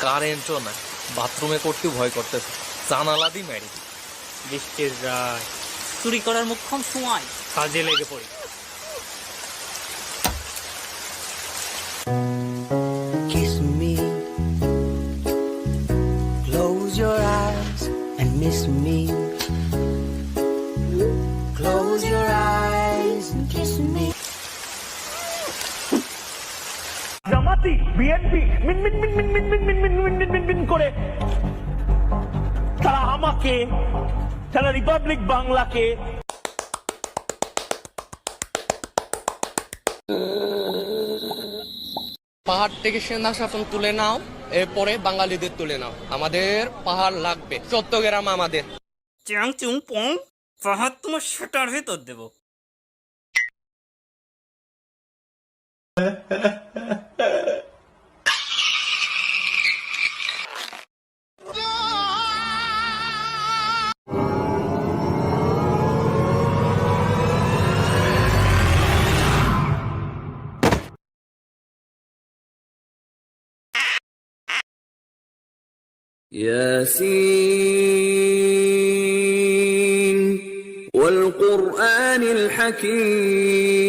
কারেন্টও নাই, বাথরুমে করতেও ভয় করতেছে, জানালা দিয়ে মেরে দিই। বৃষ্টির রাত, চুরি করার মুখ্যম সময়, কাজে লেগে পড়ি। Kiss me, close your eyes and miss me. Close your eyes and kiss me. জামাতি বিএনপি মিন মিন মিন মিন মিন মিন মিন মিন মিন মিন মিন করে তারা আমাকে, তারা রিপাবলিক বাংলাকে পাহাড় থেকে সেনা শাসন তুলে নাও, এরপরে বাঙালিদের তুলে নাও। আমাদের পাহাড় লাগবে, চট্টগ্রাম আমাদের। চ্যাং চুং পং, পাহাড় তোমার সেটার ভেতর দেবো। ياسين والقرآن الحكيم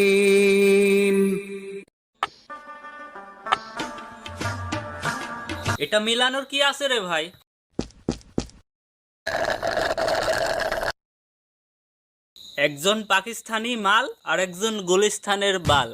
এটা মিলানোর কি আছে রে ভাই? একজন পাকিস্তানি মাল আর একজন গুলিস্তানের বাল।